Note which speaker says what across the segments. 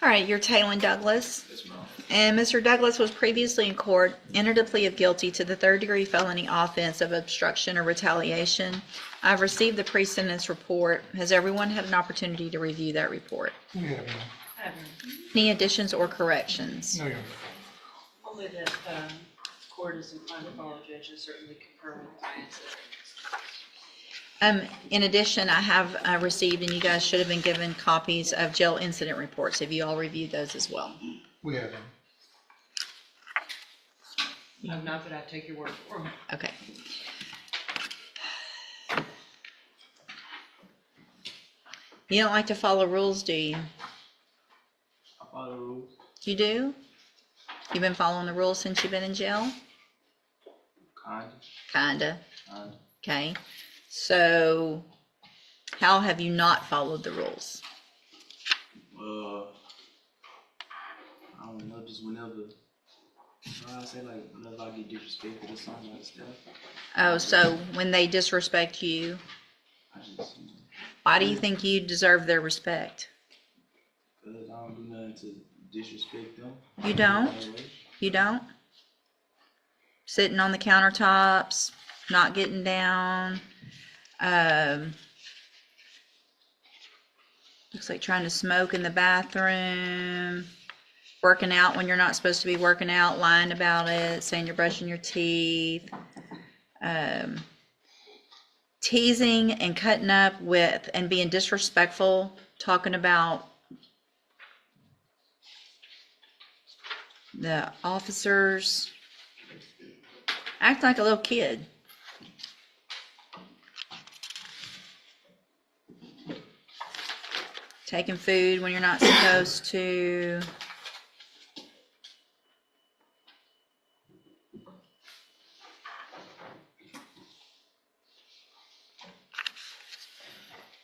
Speaker 1: All right, you're Taylor Douglas.
Speaker 2: Yes, ma'am.
Speaker 1: And Mr. Douglas was previously in court, entered a plea of guilty to the third-degree felony offense of obstruction or retaliation. I've received the pre-sentence report. Has everyone had an opportunity to review that report?
Speaker 3: We have none.
Speaker 1: Any additions or corrections?
Speaker 3: No, Your Honor.
Speaker 4: Only that court is inclined to follow judges, certainly concur with my answer.
Speaker 1: In addition, I have received, and you guys should have been given copies of jail incident reports. Have you all reviewed those as well?
Speaker 3: We have none.
Speaker 4: I'm not, but I take your word for it.
Speaker 1: Okay. You don't like to follow rules, do you?
Speaker 2: I follow the rules.
Speaker 1: You do? You've been following the rules since you've been in jail? Kinda. Okay. So, how have you not followed the rules?
Speaker 2: I don't know, just whenever, I say like whenever I get disrespected or something like that.
Speaker 1: Oh, so when they disrespect you,
Speaker 2: I just,
Speaker 1: why do you think you deserve their respect?
Speaker 2: because I don't do nothing to disrespect them.
Speaker 1: You don't? You don't? Sitting on the countertops, not getting down. Looks like trying to smoke in the bathroom, working out when you're not supposed to be working out, lying about it, saying you're brushing your teeth, teasing and cutting up with and being disrespectful, talking about the officers, act like a little kid. Taking food when you're not supposed to.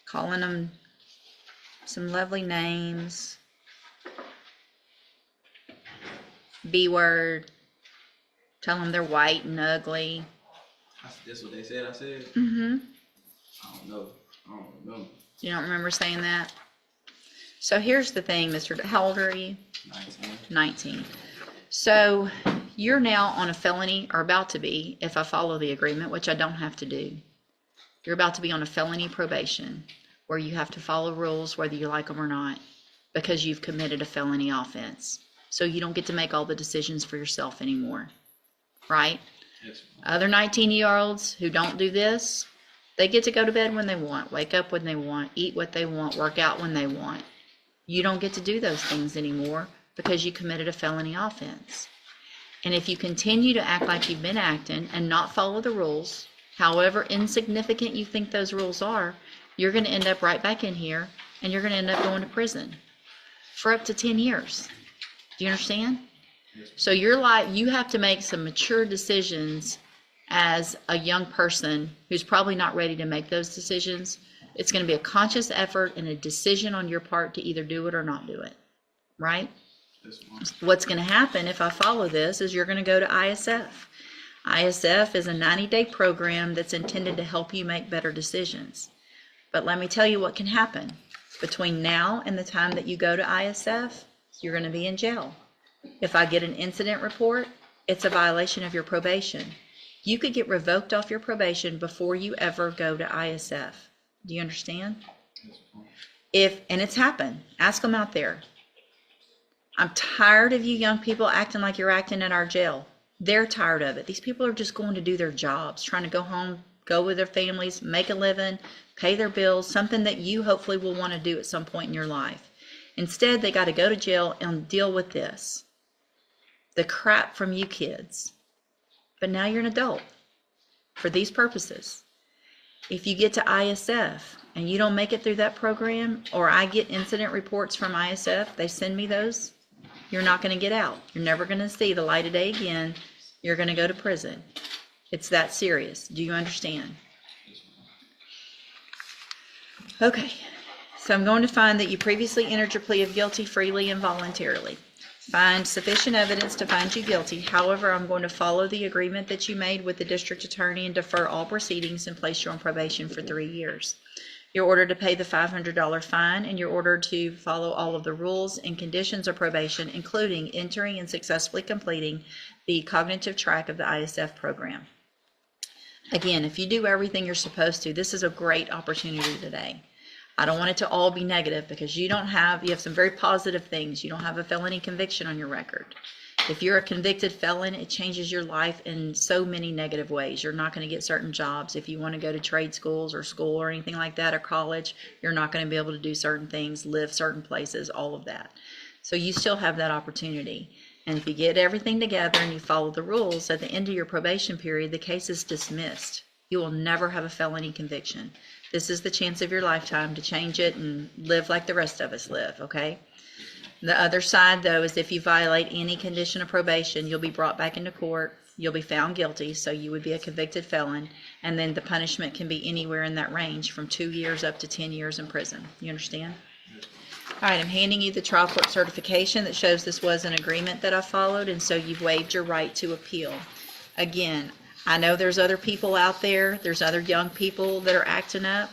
Speaker 1: Calling them some lovely names. B word. Tell them they're white and ugly.
Speaker 2: That's what they said I said?
Speaker 1: Mm-hmm.
Speaker 2: I don't know. I don't remember.
Speaker 1: You don't remember saying that? So here's the thing, Mr. How old are you?
Speaker 2: 19.
Speaker 1: 19. So you're now on a felony, or about to be, if I follow the agreement, which I don't have to do. You're about to be on a felony probation where you have to follow rules whether you like them or not because you've committed a felony offense. So you don't get to make all the decisions for yourself anymore, right?
Speaker 2: Yes,
Speaker 1: Other 19-year-olds who don't do this, they get to go to bed when they want, wake up when they want, eat what they want, work out when they want. You don't get to do those things anymore because you committed a felony offense. And if you continue to act like you've been acting and not follow the rules, however insignificant you think those rules are, you're going to end up right back in here and you're going to end up going to prison for up to 10 years. Do you understand? So your life, you have to make some mature decisions as a young person who's probably not ready to make those decisions. It's going to be a conscious effort and a decision on your part to either do it or not do it, right?
Speaker 2: Yes, ma'am.
Speaker 1: What's going to happen if I follow this is you're going to go to ISF. ISF is a 90-day program that's intended to help you make better decisions. But let me tell you what can happen. Between now and the time that you go to ISF, you're going to be in jail. If I get an incident report, it's a violation of your probation. You could get revoked off your probation before you ever go to ISF. Do you understand?
Speaker 2: Yes, ma'am.
Speaker 1: And it's happened. Ask them out there. I'm tired of you young people acting like you're acting in our jail. They're tired of it. These people are just going to do their jobs, trying to go home, go with their families, make a living, pay their bills, something that you hopefully will want to do at some point in your life. Instead, they got to go to jail and deal with this. The crap from you kids. But now you're an adult for these purposes. If you get to ISF and you don't make it through that program, or I get incident reports from ISF, they send me those, you're not going to get out. You're never going to see the light of day again. You're going to go to prison. It's that serious. Do you understand? Okay. So I'm going to find that you previously entered your plea of guilty freely and voluntarily. Find sufficient evidence to find you guilty. However, I'm going to follow the agreement that you made with the district attorney and defer all proceedings and place you on probation for 3 years. You're ordered to pay the $500 fine, and you're ordered to follow all of the rules and conditions of probation, including entering and successfully completing the cognitive track of the ISF program. Again, if you do everything you're supposed to, this is a great opportunity today. I don't want it to all be negative, because you have some very positive things. You don't have a felony conviction on your record. If you're a convicted felon, it changes your life in so many negative ways. You're not going to get certain jobs. If you want to go to trade schools or school or anything like that, or college, you're not going to be able to do certain things, live certain places, all of that. So you still have that opportunity. And if you get everything together and you follow the rules, at the end of your probation period, the case is dismissed. You will never have a felony conviction. This is the chance of your lifetime to change it and live like the rest of us live, okay? The other side, though, is if you violate any condition of probation, you'll be brought back into court. You'll be found guilty, so you would be a convicted felon, and then the punishment can be anywhere in that range from 2 years up to 10 years in prison. You understand? All right, I'm handing you the trial court certification that shows this was an agreement that I followed, and so you've waived your right to appeal. Again, I know there's other people out there. There's other young people that are acting up.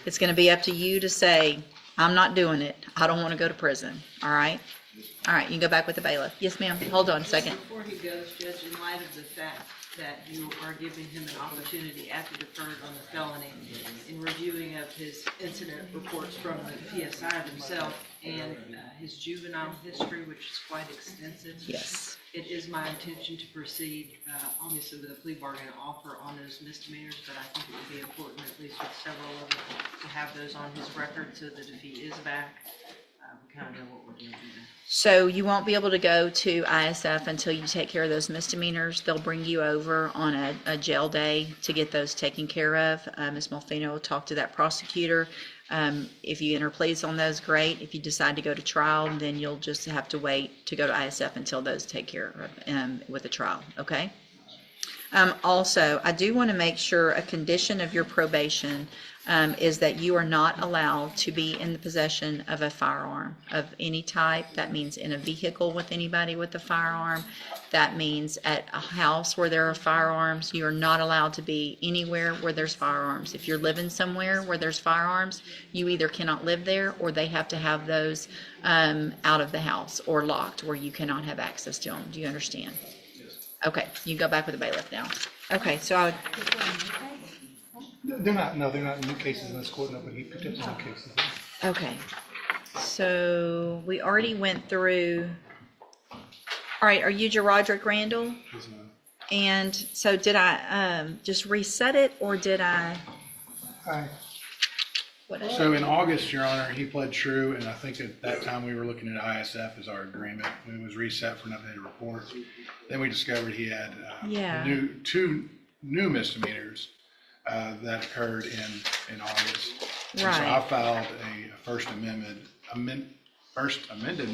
Speaker 1: It's going to be up to you to say, I'm not doing it. I don't want to go to prison. All right? All right, you can go back with the bailiff. Yes, ma'am. Hold on a second.
Speaker 4: Before he goes, Judge, in light of the fact that you are giving him an opportunity after deferred on the felony, in reviewing of his incident reports from the PSI himself and his juvenile history, which is quite extensive.
Speaker 1: Yes.
Speaker 4: It is my intention to proceed, obviously with a plea bargain offer on those misdemeanors, but I think it would be important, at least with several of them, to have those on his record so that if he is back, we kind of know what we're going to do then.
Speaker 1: So you won't be able to go to ISF until you take care of those misdemeanors. They'll bring you over on a jail day to get those taken care of. Ms. Molfino will talk to that prosecutor. If you enter pleas on those, great. If you decide to go to trial, then you'll just have to wait to go to ISF until those take care of with the trial, okay? Also, I do want to make sure a condition of your probation is that you are not allowed to be in the possession of a firearm of any type. That means in a vehicle with anybody with a firearm. That means at a house where there are firearms. You are not allowed to be anywhere where there's firearms. If you're living somewhere where there's firearms, you either cannot live there, or they have to have those out of the house or locked where you cannot have access to them. Do you understand? Okay, you go back with the bailiff now. Okay, so
Speaker 3: They're not new cases in this court, no, but he picked up some new cases.
Speaker 1: okay, so we already went through. All right, are you Roderick Randall?
Speaker 3: Yes, ma'am.
Speaker 1: And so did I just reset it, or did I?
Speaker 3: Hi.
Speaker 1: What?
Speaker 5: So in August, Your Honor, he pled true, and I think at that time we were looking at ISF as our agreement. It was reset for an updated report. Then we discovered he had two new misdemeanors that occurred in August. And
Speaker 1: Right.
Speaker 5: so I filed a first amended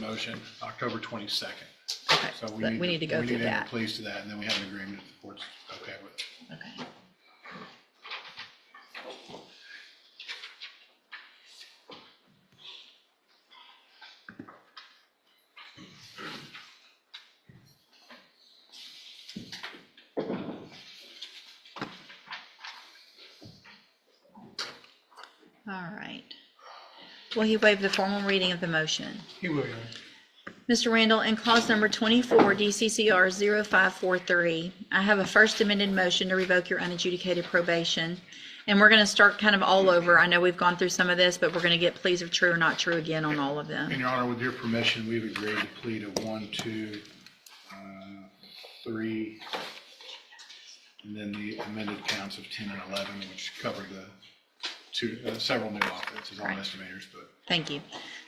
Speaker 5: motion October 22nd.
Speaker 1: Okay,
Speaker 5: So
Speaker 1: but we need to go through
Speaker 5: We need to
Speaker 1: that.
Speaker 5: enter pleas to that, and then we have an agreement if the court's okay with it.
Speaker 1: Okay. All right. Will he waive the formal reading of the motion?
Speaker 3: He will, Your Honor.
Speaker 1: Mr. Randall, in clause number 24, DCCR 0543, I have a first amended motion to revoke your unadjudicated probation. And we're going to start kind of all over. I know we've gone through some of this, but we're going to get pleas of true or not true again on all of them.
Speaker 5: And Your Honor, with your permission, we've agreed to plead to 1, 2, 3, and then the amended counts of 10 and 11, which cover the several new offenses on
Speaker 1: Right.
Speaker 5: misdemeanors. But
Speaker 1: Thank you.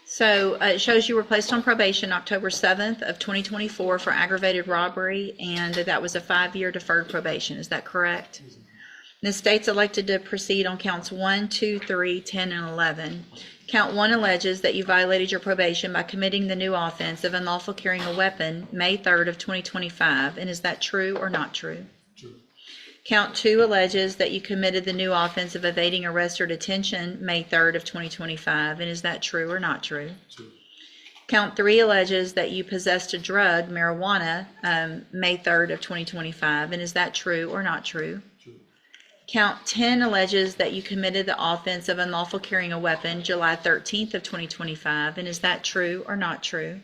Speaker 1: So it shows you were placed on probation October 7th of 2024 for aggravated robbery, and that was a 5-year deferred probation. Is that correct? The state's elected to proceed on counts 1, 2, 3, 10, and 11. Count 1 alleges that you violated your probation by committing the new offense of unlawful carrying a weapon May 3rd of 2025. And is that true or not true?
Speaker 3: True.
Speaker 1: Count 2 alleges that you committed the new offense of evading arrest or detention May 3rd of 2025. And is that true or not true?
Speaker 3: True.
Speaker 1: Count 3 alleges that you possessed a drug, marijuana, May 3rd of 2025. And is that true or not true?
Speaker 3: True.
Speaker 1: Count 10 alleges that you committed the offense of unlawful carrying a weapon July 13th of 2025, and is that true or not true?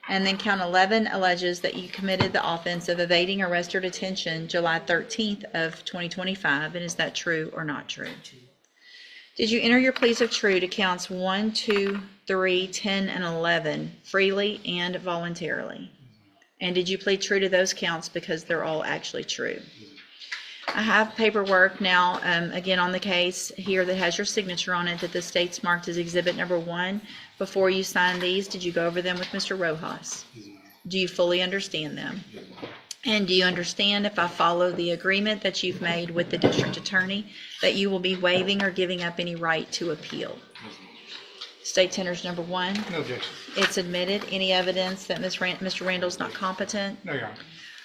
Speaker 1: And then count 11 alleges that you committed the offense of evading arrest or detention July 13th of 2025, and is that true or not true? Did you enter your pleas of true to counts 1, 2, 3, 10, and 11 freely and voluntarily? And did you plead true to those counts because they're all actually true? I have paperwork now, again, on the case here that has your signature on it that the state's marked as exhibit number 1. Before you sign these, did you go over them with Mr. Rojas? Do you fully understand them? And do you understand, if I follow the agreement that you've made with the district attorney, that you will be waiving or giving up any right to appeal? State tenders number 1.
Speaker 3: No objection.
Speaker 1: It's admitted. Any evidence that Mr. Randall's not competent?
Speaker 3: No, Your Honor.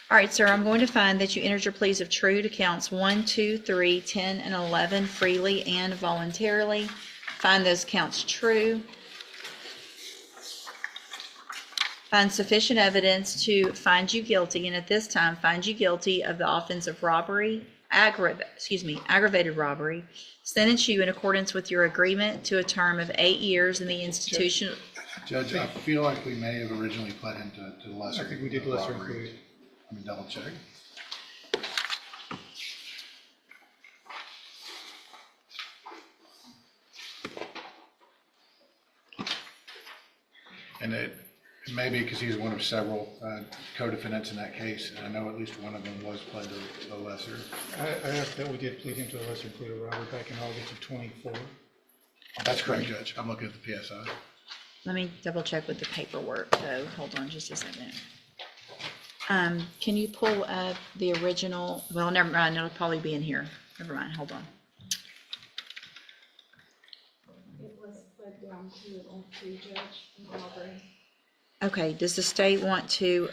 Speaker 1: All right, sir, I'm going to find that you entered your pleas of true to counts 1, 2, 3, 10, and 11 freely and voluntarily. Find those counts true. Find sufficient evidence to find you guilty, and at this time, find you guilty of the offense of robbery, aggravated robbery. Sentence you in accordance with your agreement to a term of 8 years in the institution.
Speaker 5: Judge, I feel like we may have originally pled him to the lesser.
Speaker 3: I think we did lesser
Speaker 5: robbery.
Speaker 3: included.
Speaker 5: Let me double check. And it may be because he's one of several co-defendants in that case, and I know at least one of them was pled to the lesser.
Speaker 3: I asked that we did plead him to a lesser included robbery back in August of 24.
Speaker 5: That's correct, Judge. I'm looking at the PSI.
Speaker 1: Let me double check with the paperwork, though. Hold on just a second. Can you pull up the original? Well, never mind. It'll probably be in here. Never mind. Hold on.
Speaker 6: It was pled down to judge robbery.
Speaker 1: Okay. Does the state want to?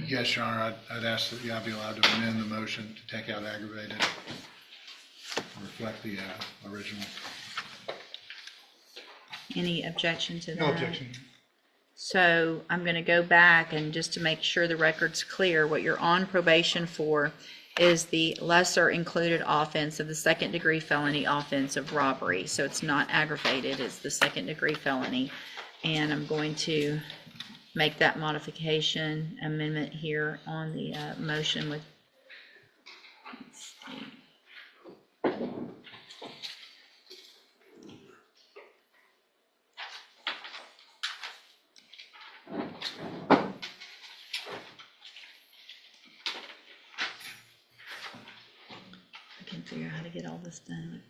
Speaker 5: Yes, Your Honor, I'd ask that I be allowed to amend the motion to take out aggravated, reflect the original.
Speaker 1: Any objection to that?
Speaker 3: No objection.
Speaker 1: So I'm going to go back, and just to make sure the record's clear, what you're on probation for is the lesser included offense of the second degree felony offense of robbery. So it's not aggravated, it's the second degree felony. And I'm going to make that modification amendment here on the motion with, let's see. I can figure out how to get all this done.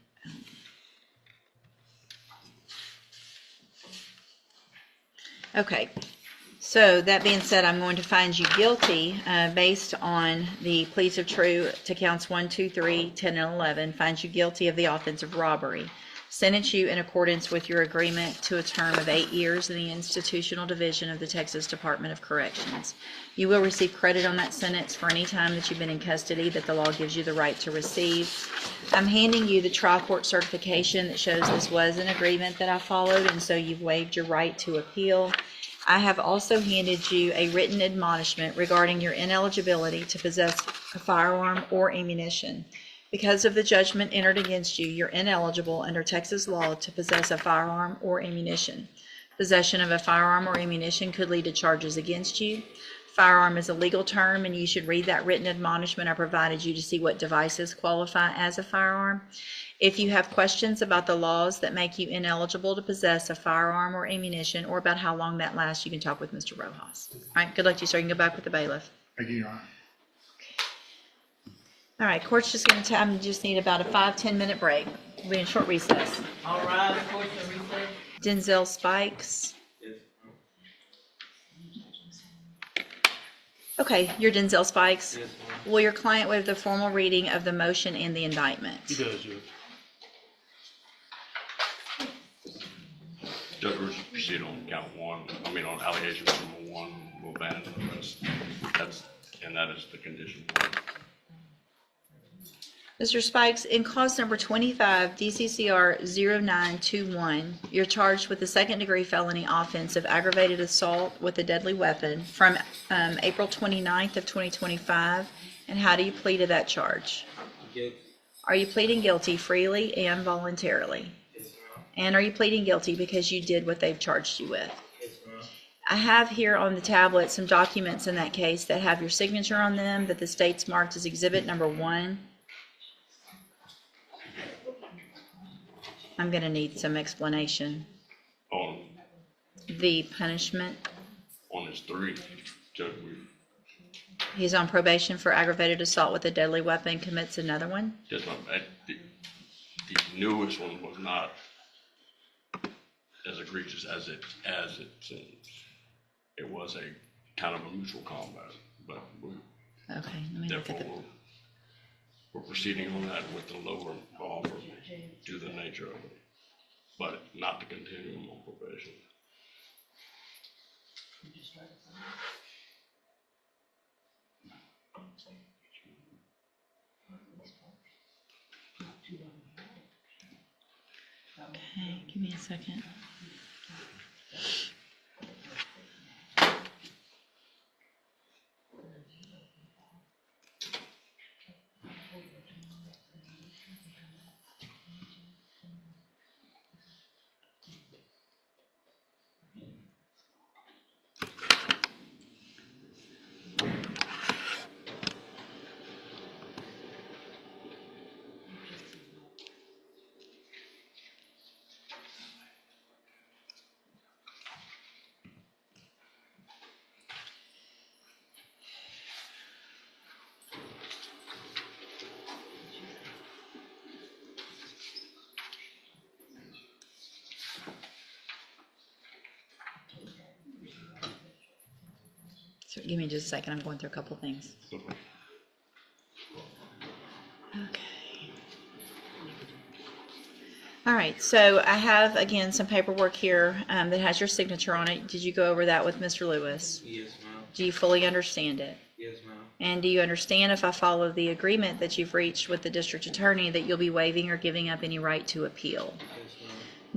Speaker 1: Okay, so that being said, I'm going to find you guilty based on the pleas of true to counts 1, 2, 3, 10, and 11. Find you guilty of the offense of robbery. Sentence you in accordance with your agreement to a term of 8 years in the institutional division of the Texas Department of Corrections. You will receive credit on that sentence for any time that you've been in custody that the law gives you the right to receive. I'm handing you the trial court certification that shows this was an agreement that I followed, and so you've waived your right to appeal. I have also handed you a written admonishment regarding your ineligibility to possess a firearm or ammunition. Because of the judgment entered against you, you're ineligible under Texas law to possess a firearm or ammunition. Possession of a firearm or ammunition could lead to charges against you. Firearm is a legal term, and you should read that written admonishment I provided you to see what devices qualify as a firearm. If you have questions about the laws that make you ineligible to possess a firearm or ammunition, or about how long that lasts, you can talk with Mr. Rojas. All right, good luck to you, sir. You can go back with the bailiff.
Speaker 5: Thank you, Your Honor.
Speaker 1: All right, court's just going to I just need about a 5-10 minute break. We'll be in short recess.
Speaker 4: All right, the court's in recess.
Speaker 1: Denzel Spikes. Okay, you're Denzel Spikes.
Speaker 2: Yes,
Speaker 1: Will your client waive the formal reading of the motion and the indictment?
Speaker 2: He does, Judge.
Speaker 7: Judge, we're just proceed on count 1, on allegations number 1, we'll ban the rest. That is the condition.
Speaker 1: Mr. Spikes, in clause number 25, DCCR 0921, you're charged with the second degree felony offense of aggravated assault with a deadly weapon from April 29th of 2025. And how do you plead to that charge?
Speaker 2: Guilty.
Speaker 1: Are you pleading guilty freely and voluntarily?
Speaker 2: Yes, ma'am.
Speaker 1: And are you pleading guilty because you did what they've charged you with?
Speaker 2: Yes, ma'am.
Speaker 1: I have here on the tablet some documents in that case that have your signature on them, that the state's marked as exhibit number 1. I'm gonna need some explanation.
Speaker 7: On,
Speaker 1: The punishment,
Speaker 7: on his 3, Judge,
Speaker 1: he's on probation for aggravated assault with a deadly weapon, commits another one.
Speaker 7: the newest one was not as egregious as it seems. It was a kind of a mutual combat, but
Speaker 1: Okay, let me look at the,
Speaker 7: therefore we're proceeding on that with the lower offer due to the nature of it, but not to continue him on probation.
Speaker 1: okay, give me a second. So give me just a second, I'm going through a couple things. Okay. All right, so I have, again, some paperwork here that has your signature on it. Did you go over that with Mr. Lewis?
Speaker 2: Yes, ma'am.
Speaker 1: Do you fully understand it?
Speaker 2: Yes, ma'am.
Speaker 1: And do you understand, if I follow the agreement that you've reached with the district attorney, that you'll be waiving or giving up any right to appeal?
Speaker 2: Yes, ma'am.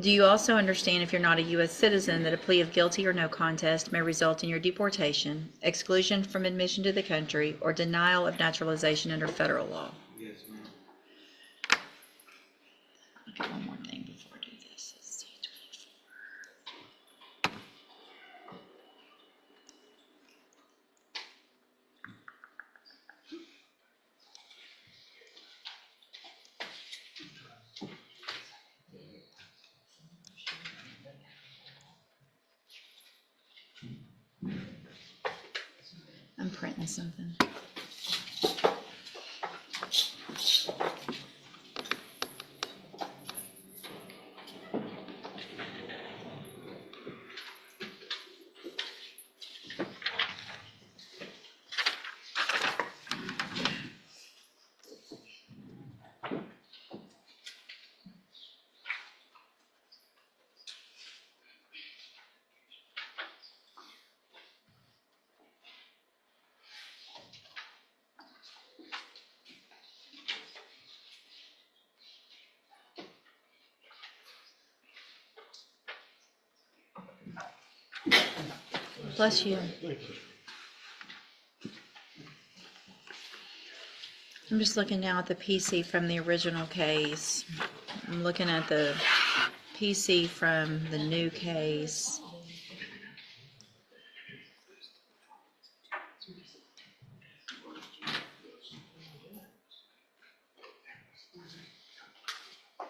Speaker 1: Do you also understand, if you're not a U.S. citizen, that a plea of guilty or no contest may result in your deportation, exclusion from admission to the country, or denial of naturalization under federal law?
Speaker 2: Yes, ma'am.
Speaker 1: Okay, one more thing before I do this. Let's see, 24. I'm printing something. Bless you. I'm just looking now at the PC from the original case. I'm looking at the PC from the new case.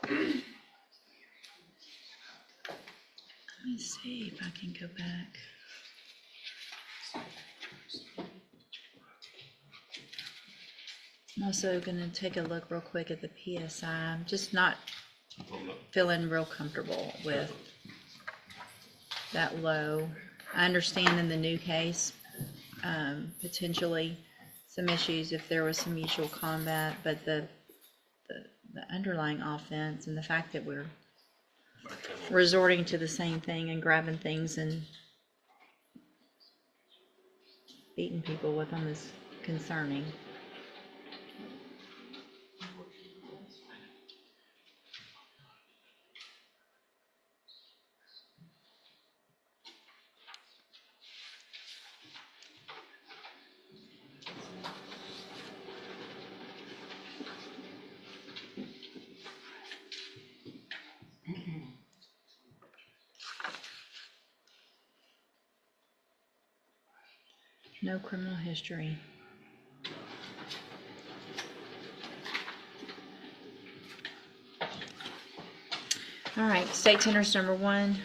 Speaker 1: Let me see if I can go back. I'm also going to take a look real quick at the PSI. I'm just not feeling real comfortable with that low. I understand in the new case, potentially some issues if there was some mutual combat, but the underlying offense and the fact that we're resorting to the same thing and grabbing things and beating people with them is concerning. No criminal history. All right, state tenders number 1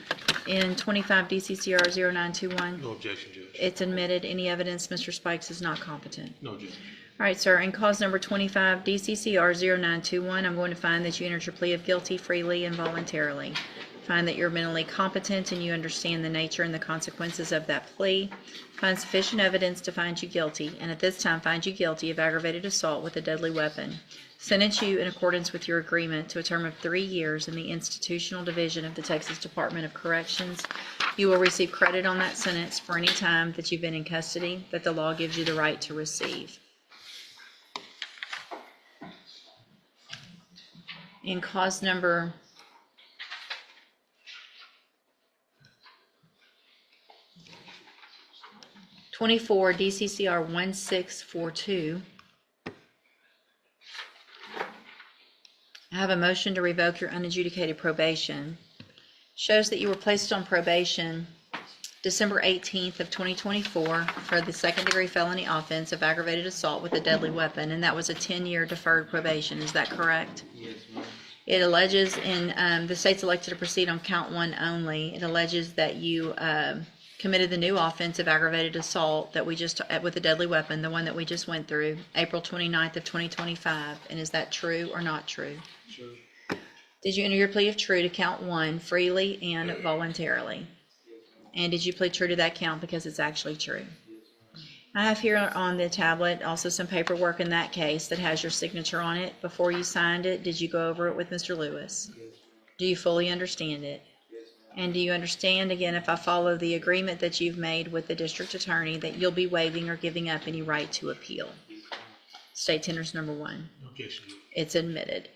Speaker 1: in 25 DCCR 0921.
Speaker 3: No objection, Judge.
Speaker 1: It's admitted. Any evidence Mr. Spikes is not competent.
Speaker 3: No objection.
Speaker 1: All right, sir. In cause number 25 DCCR 0921, I'm going to find that you entered your plea of guilty freely and voluntarily. Find that you're mentally competent and you understand the nature and the consequences of that plea. Find sufficient evidence to find you guilty, and at this time find you guilty of aggravated assault with a deadly weapon. Sentence you in accordance with your agreement to a term of 3 years in the Institutional Division of the Texas Department of Corrections. You will receive credit on that sentence for any time that you've been in custody that the law gives you the right to receive. In cause number 24 DCCR 1642, I have a motion to revoke your unadjudicated probation. Shows that you were placed on probation December 18th of 2024 for the second-degree felony offense of aggravated assault with a deadly weapon, and that was a 10-year deferred probation. Is that correct?
Speaker 2: Yes, ma'am.
Speaker 1: It alleges, the state's elected to proceed on count 1 only. It alleges that you committed the new offense of aggravated assault that we just, with a deadly weapon, the one that we just went through, April 29th of 2025. And is that true or not true?
Speaker 2: True.
Speaker 1: Did you enter your plea of true to count 1 freely and voluntarily? And did you plead true to that count because it's actually true? I have here on the tablet also some paperwork in that case that has your signature on it. Before you signed it, did you go over it with Mr. Lewis?
Speaker 2: Yes, ma'am.
Speaker 1: Do you fully understand it?
Speaker 2: Yes, ma'am.
Speaker 1: And do you understand, again, if I follow the agreement that you've made with the district attorney, that you'll be waiving or giving up any right to appeal? State tenders number 1.
Speaker 3: No objection, Judge.
Speaker 1: It's admitted.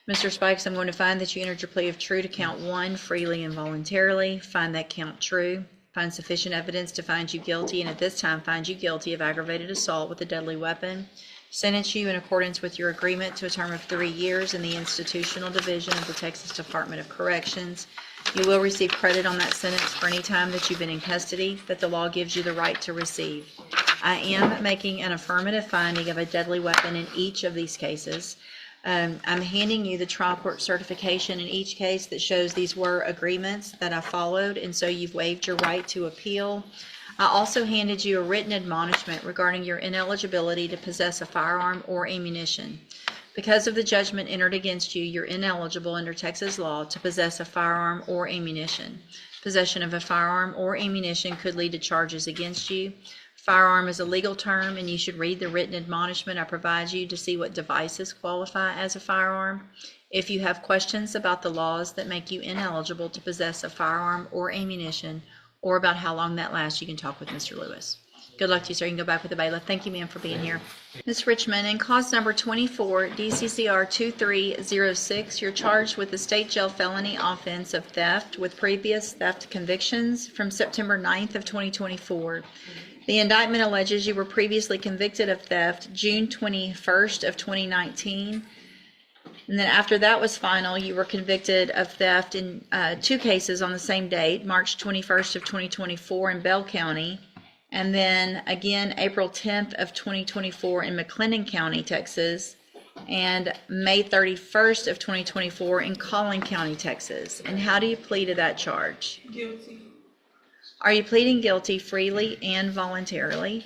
Speaker 1: Mr. Spikes, I'm going to find that you entered your plea of true to count 1 freely and voluntarily. Find that count true. Find sufficient evidence to find you guilty, and at this time find you guilty of aggravated assault with a deadly weapon. Sentence you in accordance with your agreement to a term of 3 years in the Institutional Division of the Texas Department of Corrections. You will receive credit on that sentence for any time that you've been in custody that the law gives you the right to receive. I am making an affirmative finding of a deadly weapon in each of these cases. I'm handing you the trial court certification in each case that shows these were agreements that I followed, and so you've waived your right to appeal. I also handed you a written admonishment regarding your ineligibility to possess a firearm or ammunition. Because of the judgment entered against you, you're ineligible under Texas law to possess a firearm or ammunition. Possession of a firearm or ammunition could lead to charges against you. Firearm is a legal term, and you should read the written admonishment I provide you to see what devices qualify as a firearm. If you have questions about the laws that make you ineligible to possess a firearm or ammunition, or about how long that lasts, you can talk with Mr. Lewis. Good luck to you, sir. You can go back with the bailiff. Thank you, ma'am, for being here. Ms. Richmond, in cause number 24, DCCR 2306, you're charged with the state jail felony offense of theft with previous theft convictions from September 9th of 2024. The indictment alleges you were previously convicted of theft June 21st of 2019. And then after that was final, you were convicted of theft in 2 cases on the same date, March 21st of 2024 in Bell County, and then again April 10th of 2024 in McLennan County, Texas, and May 31st of 2024 in Collin County, Texas. And how do you plead to that charge?
Speaker 6: Guilty.
Speaker 1: Are you pleading guilty freely and voluntarily?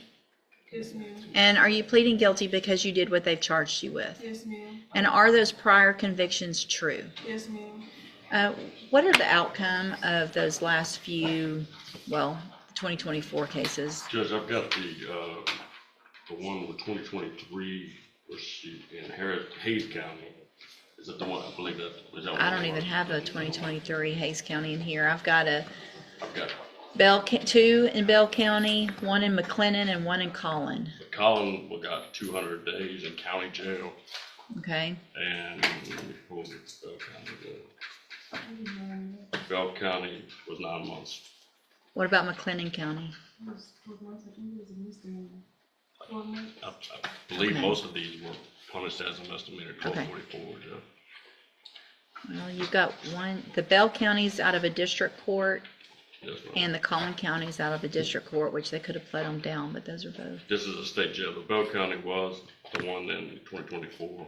Speaker 6: Yes, ma'am.
Speaker 1: And are you pleading guilty because you did what they've charged you with?
Speaker 6: Yes, ma'am.
Speaker 1: And are those prior convictions true?
Speaker 6: Yes, ma'am.
Speaker 1: What are the outcome of those last few, 2024 cases?
Speaker 7: Judge, I've got the one with 2023, which in Hayes County. Is that the one? I believe that. Is that
Speaker 1: I don't even have a 2023 Hayes County in here. I've got a
Speaker 7: I've got
Speaker 1: 2 in Bell County, 1 in McLennan, and 1 in Collin.
Speaker 7: Collin, we got 200 days in county jail,
Speaker 1: Okay.
Speaker 7: and let me pull the Bell County up. Bell County was 9 months.
Speaker 1: What about McLennan County?
Speaker 7: I believe
Speaker 1: Okay.
Speaker 7: most of these were punished as a misdemeanor, 1244, yeah.
Speaker 1: Well, you've got one. The Bell County's out of a district court.
Speaker 7: Yes, ma'am.
Speaker 1: And the Collin County is out of the district court, which they could have pled them down, but those are both.
Speaker 7: This is a state jail. The Bell County was the one in 2024.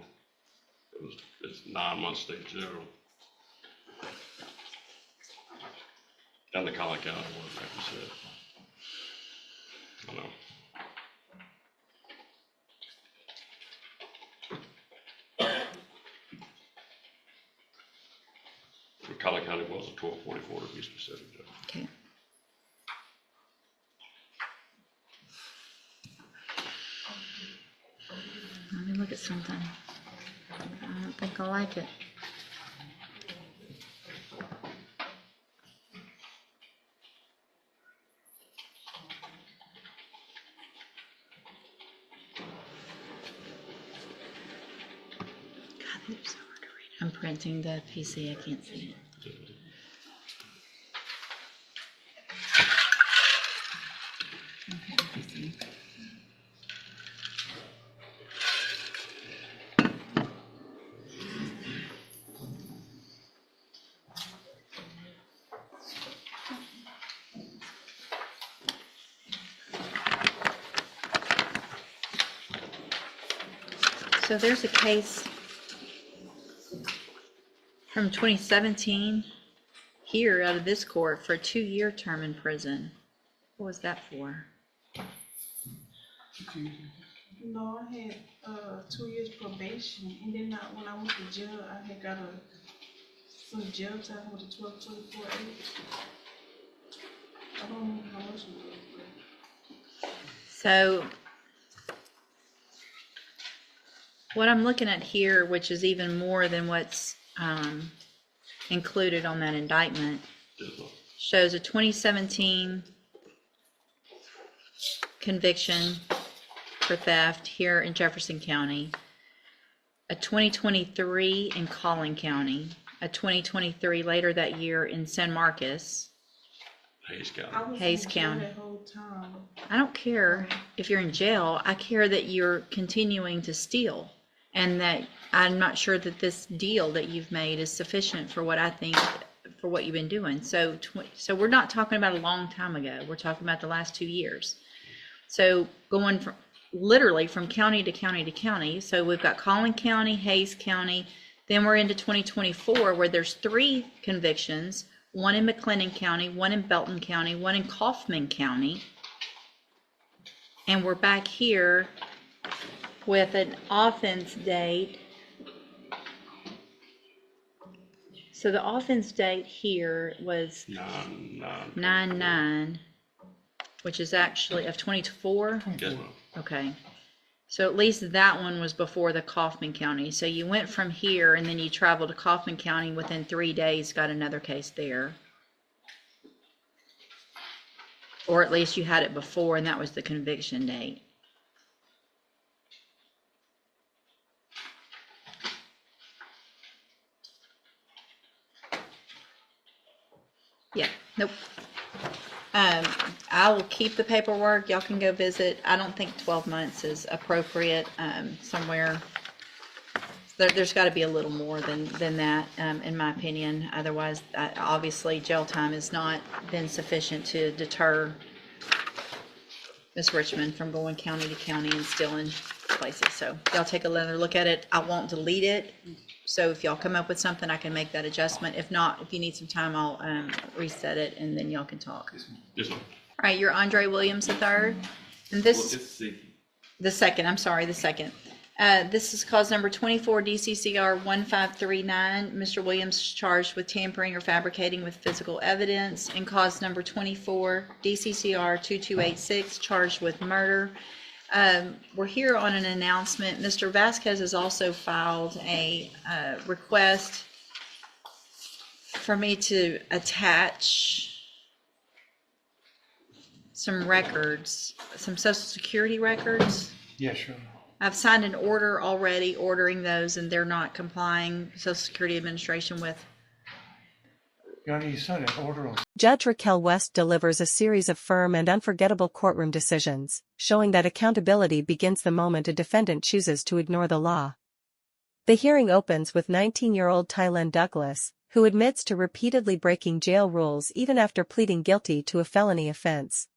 Speaker 7: It's 9 months state jail. And the Collin County one, like you said. I know. The Collin County was a 1244 to be specific, Judge.
Speaker 1: Okay. Let me look at something. I don't think I like it. God, they're so hard to read. I'm printing the PC. I can't see it. Okay, so there's a case from 2017 here out of this court for a 2-year term in prison. What was that for?
Speaker 6: No, I had 2 years probation, and then when I went to jail, I had got some jail time with a 1224 I don't know how much it was.
Speaker 1: So what I'm looking at here, which is even more than what's included on that indictment, shows a 2017 conviction for theft here in Jefferson County, a 2023 in Collin County, a 2023 later that year in San Marcos,
Speaker 7: Hayes County.
Speaker 6: I was
Speaker 1: Hayes
Speaker 6: in jail
Speaker 1: County.
Speaker 6: that whole time.
Speaker 1: I don't care if you're in jail. I care that you're continuing to steal, and that I'm not sure that this deal that you've made is sufficient for what I think, for what you've been doing. So we're not talking about a long time ago. We're talking about the last 2 years. So going from literally from county to county to county. So we've got Collin County, Hayes County. Then we're into 2024 where there's 3 convictions, one in McLennan County, one in Belton County, one in Kaufman County. And we're back here with an offense date. So the offense date here was 9/9, which is actually of 24.
Speaker 7: Yes, ma'am.
Speaker 1: Okay. So at least that one was before the Kaufman County. So you went from here and then you traveled to Kaufman County within 3 days, got another case there. Or at least you had it before and that was the conviction date. Yeah, nope. I will keep the paperwork. Y'all can go visit. I don't think 12 months is appropriate. Somewhere there's got to be a little more than that, in my opinion. Otherwise, obviously, jail time has not been sufficient to deter Miss Richmond from going county to county and stealing places. So y'all take another look at it. I won't delete it. So if y'all come up with something, I can make that adjustment. If not, if you need some time, I'll reset it and then y'all can talk.
Speaker 7: Yes, ma'am.
Speaker 1: All right, you're Andre Williams III, and this, the second, I'm sorry, the second. This is cause number 24 DCCR 1539. Mr. Williams charged with tampering or fabricating with physical evidence. And cause number 24 DCCR 2286 charged with murder. We're here on an announcement. Mr. Vasquez has also filed a request for me to attach some records, some Social Security records.
Speaker 3: Yeah, sure.
Speaker 1: I've signed an order already ordering those, and they're not complying, Social Security Administration, with.
Speaker 3: You signed an order on.
Speaker 8: Judge Raquel West delivers a series of firm and unforgettable courtroom decisions, showing that accountability begins the moment a defendant chooses to ignore the law. The hearing opens with 19-year-old Tylen Douglas, who admits to repeatedly breaking jail rules even after pleading guilty to a felony offense.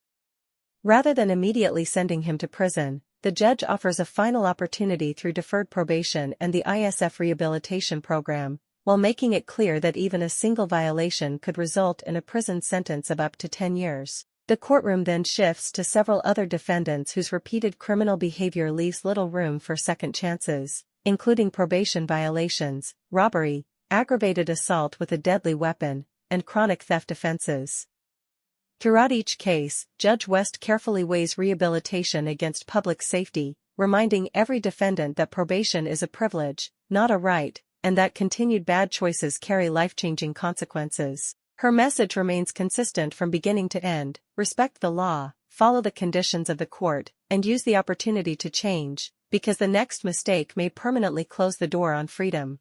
Speaker 8: Rather than immediately sending him to prison, the judge offers a final opportunity through deferred probation and the ISF rehabilitation program, while making it clear that even a single violation could result in a prison sentence of up to 10 years. The courtroom then shifts to several other defendants whose repeated criminal behavior leaves little room for second chances, including probation violations, robbery, aggravated assault with a deadly weapon, and chronic theft offenses. Throughout each case, Judge West carefully weighs rehabilitation against public safety, reminding every defendant that probation is a privilege, not a right, and that continued bad choices carry life-changing consequences. Her message remains consistent from beginning to end: respect the law, follow the conditions of the court, and use the opportunity to change, because the next mistake may permanently close the door on freedom.